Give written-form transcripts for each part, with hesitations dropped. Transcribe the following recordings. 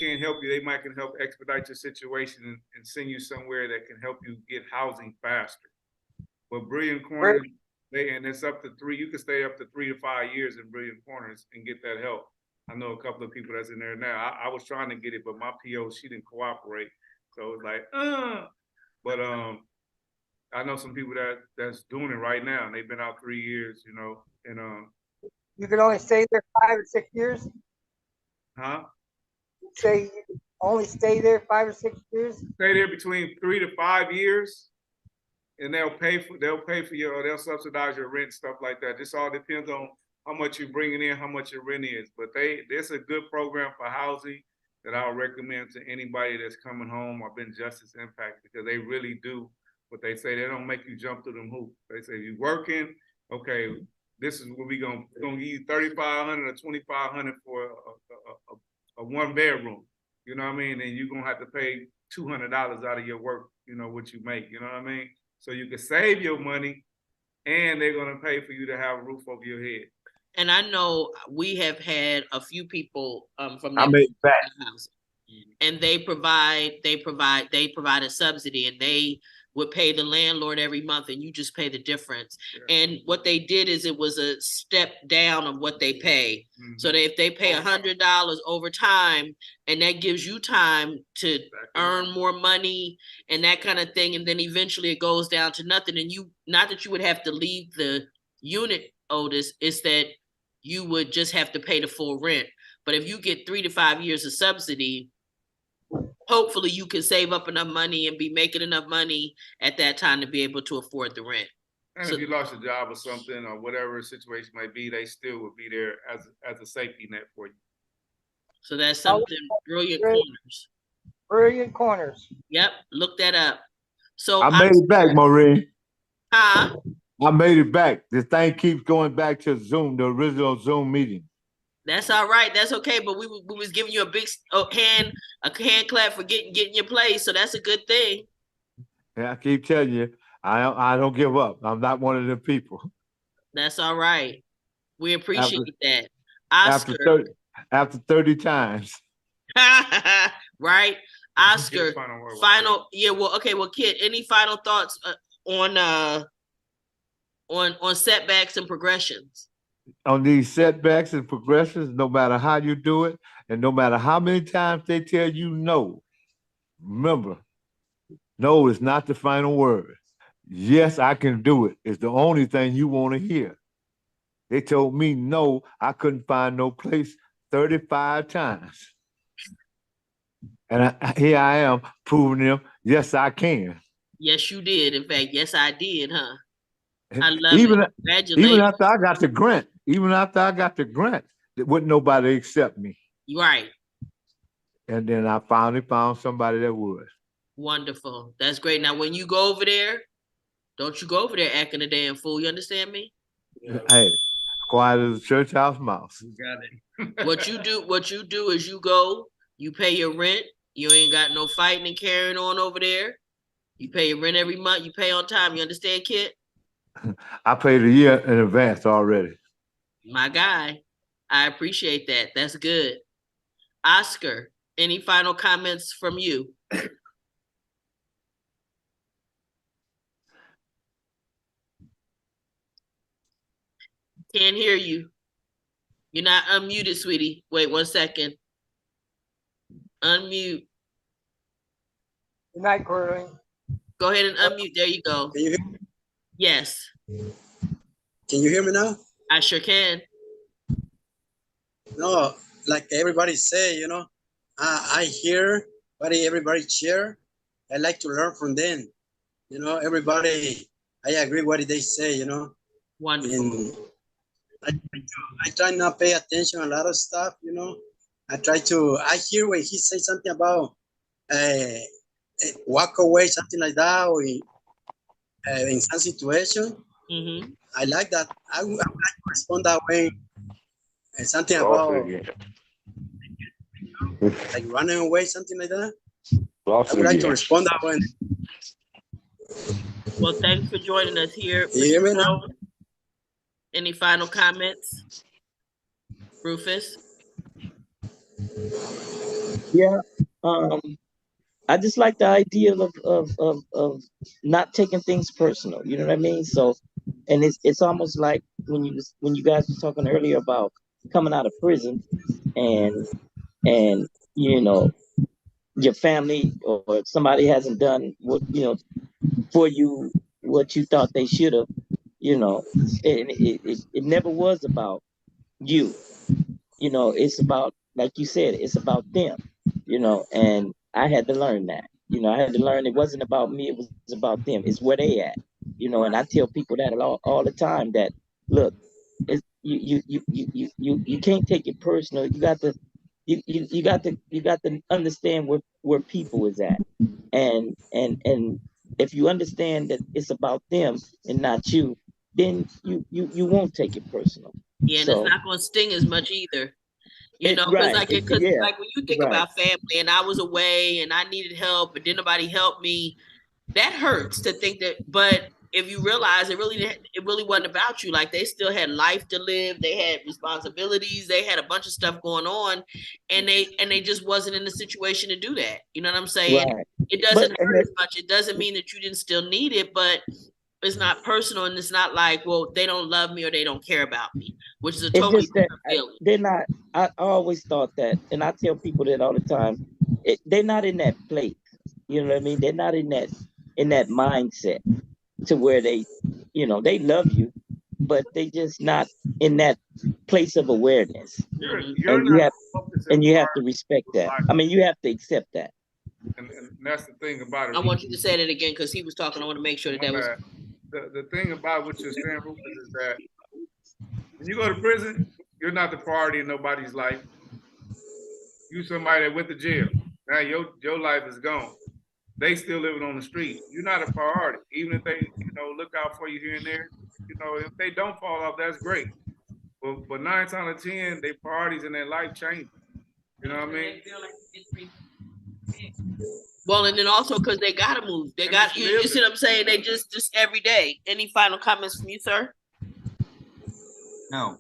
can't help you, they might can help expedite your situation and send you somewhere that can help you get housing faster. But Brilliant Corners, and it's up to 3, you can stay up to 3 to 5 years in Brilliant Corners and get that help. I know a couple of people that's in there now. I was trying to get it, but my PO, she didn't cooperate. So it was like, But I know some people that's doing it right now, and they've been out 3 years, you know, and you can only stay there 5 or 6 years? Huh? Say you can only stay there 5 or 6 years? Stay there between 3 to 5 years, and they'll pay for they'll subsidize your rent, stuff like that. This all depends on how much you're bringing in, how much your rent is. But there's a good program for housing that I'll recommend to anybody that's coming home or been justice impacted, because they really do what they say. They don't make you jump through them hoops. They say you working, okay, this is what we're gonna give you $3,500 or $2,500 for a 1-bedroom. You know what I mean? And you're gonna have to pay $200 out of your work, you know, what you make, you know what I mean? So you can save your money, and they're gonna pay for you to have a roof over your head. And I know we have had a few people from the house, and they provide a subsidy, and they would pay the landlord every month, and you just pay the difference. Yeah. And what they did is it was a step down of what they pay. Mm-hmm. So that if they pay $100 over time, and that gives you time to earn more money and that kind of thing, and then eventually it goes down to nothing. And you, not that you would have to leave the unit, Otis, it's that you would just have to pay the full rent. But if you get 3 to 5 years of subsidy, hopefully you can save up enough money and be making enough money at that time to be able to afford the rent. And so, if you lost your job or something, or whatever the situation might be, they still would be there as a safety net for you. So that's something. Brilliant Corners. Brilliant Corners. Yep, look that up. So I made it back, Maureen. Huh? I made it back. This thing keeps going back to Zoom, the original Zoom meeting. That's all right. That's okay. But we was giving you a big hand clap for getting your place. So that's a good thing. Yeah, I keep telling you, I don't give up. I'm not one of them people. That's all right. We appreciate that. Oscar. After 30 times. Right. Oscar. Final. Yeah. Well, okay. Well, Kit, any final thoughts on setbacks and progressions? On these setbacks and progressions, no matter how you do it, and no matter how many times they tell you no, remember, no is not the final word. Yes, I can do it is the only thing you want to hear. They told me no, I couldn't find no place 35 times. And here I am proving them, yes, I can. Yes, you did. In fact, yes, I did, huh? I love it. Congratulations. Even after I got the grant, wouldn't nobody accept me. Right. And then I finally found somebody that would. Wonderful. That's great. Now, when you go over there, don't you go over there acting a damn fool. You understand me? Yeah. Hey, quiet as a church house mouse. You got it. What you do is you go, you pay your rent. You ain't got no fighting and carrying on over there. You pay your rent every month. You pay on time. You understand, Kit? I paid a year in advance already. My guy, I appreciate that. That's good. Oscar, any final comments from you? Can't hear you. You're not unmuted, sweetie. Wait 1 second. Unmute. Good night, Corey. Go ahead and unmute. There you go. Can you hear me? Yes. Can you hear me now? I sure can. No, like everybody say, you know, I hear what everybody share. I like to learn from them. You know, everybody, I agree what they say, you know. Wonderful. And I try not pay attention a lot of stuff, you know. I hear when he says something about walk away, something like that, or in some situation. Mm-hmm. I like that. I would like to respond that way. And something about like running away, something like that. I would like to respond that way. Well, thanks for joining us here. You hear me now? Any final comments? Rufus? Yeah. Um, I just like the idea of not taking things personal. You know what I mean? So, and it's almost like when you guys were talking earlier about coming out of prison and and you know your family or somebody hasn't done what for you what you thought they should have. You know, and it never was about you. It's about, like you said, it's about them, and I had to learn that. I had to learn it wasn't about me, it was about them. It's where they at, and I tell people that all the time that, look, it's, you can't take it personal. You got to understand where people is at. And if you understand that it's about them and not you, then you won't take it personal. Yeah, and it's So not going to sting as much either. right, Because yeah, like when you think right, about family and I was away and I needed help and then nobody helped me, that hurts to think that. But if you realize it really wasn't about you. Like they still had life to live, they had responsibilities, they had a bunch of stuff going on, and they just wasn't in the situation to do that. You know what I'm saying? right. It But doesn't hurt as much. It doesn't mean that you didn't still need it, but it's not personal and it's not like, well, they don't love me or they don't care about me, which is a it's totally just that different feeling. they're not. I always thought that, and I tell people that all the time. They're not in that place. You know what I mean? They're not in that mindset to where they love you, but they just not in that place of awareness. You're And you not have focusing and you have part to respect of that. life, I mean, you have to accept that. and that's the thing about it. I want you to say that again because he was talking. I want to make sure that was. The thing about what you're saying, Rufus, is that when you go to prison, you're not the priority in nobody's life. You somebody that went to jail. Now your life is gone. They still living on the street. You're not a priority. Even if they, look out for you here and there, if they don't fall off, that's great. But 9 times out of 10, their priorities in their life change. You know what I mean? Well, and then also because they gotta move. They got you see what I'm saying? They just every day. Any final comments from you, sir? No.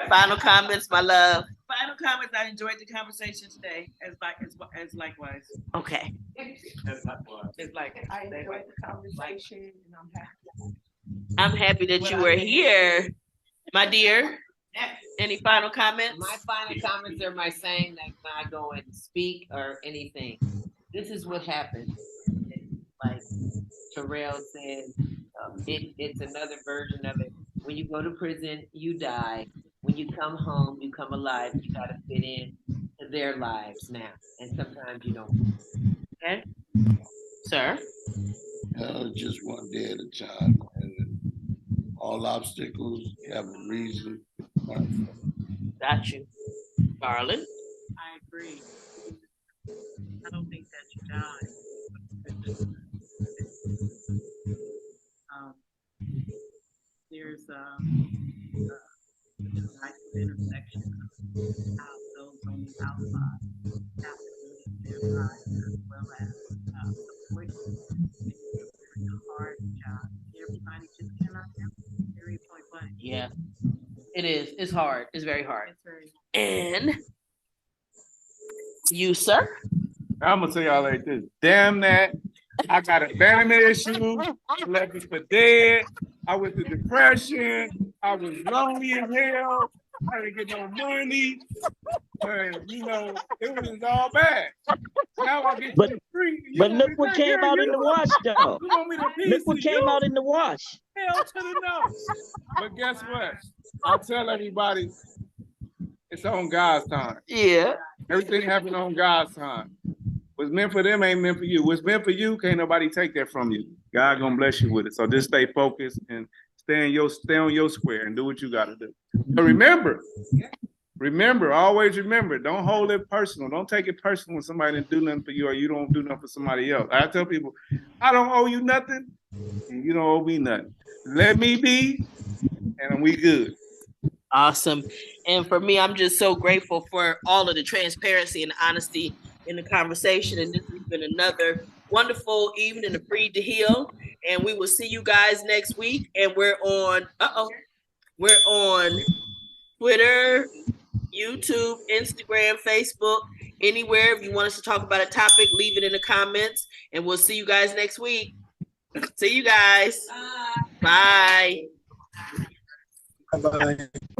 Final comments, my love. Final comments. I enjoyed the conversation today, as likewise. Okay. As likewise. I enjoyed the conversation and I'm happy. I'm happy that you were here, my dear. Any final comments? My final comments are my saying that when I go and speak or anything, this is what happens. Like Terrell says, it's another version of it. When you go to prison, you die. When you come home, you come alive. You got to fit in to their lives now. And sometimes you don't. Okay. Sir? Just one day at a time. And all obstacles have a reason. Got you. Garland? I agree. I don't think that you die. There's a nice intersection of how those on the outside have to live their lives as well as support. It's a very hard job. Everybody just cannot help it. Very point blank. Yeah. It is. It's hard. It's very hard. It's very And you, sir? I'm gonna tell y'all like this. Damn that. I got abandonment issues. I left it for dead. I went through depression. I was lonely as hell. I didn't get no money. And, it was all bad. Now I get But- to the street. But look what came out in the wash, though. You want me to piece Look what of came you? out in the wash. Hell to the no. But guess what? I tell everybody, it's on God's time. Yeah. Everything happened on God's time. What's meant for them ain't meant for you. What's meant for you, can't nobody take that from you. God gonna bless you with it. So just stay focused and stay on your square and do what you gotta do. But always remember, don't hold it personal. Don't take it personal when somebody didn't do nothing for you or you don't do nothing for somebody else. I tell people, I don't owe you nothing and you don't owe me nothing. Let me be and we good. Awesome. And for me, I'm just so grateful for all of the transparency and honesty in the conversation. And this has been another wonderful evening of Free to Heal. And we will see you guys next week. And we're on Twitter, YouTube, Instagram, Facebook, anywhere. If you want us to talk about a topic, leave it in the comments, and we'll see you guys next week. See you guys. Bye. Bye-bye.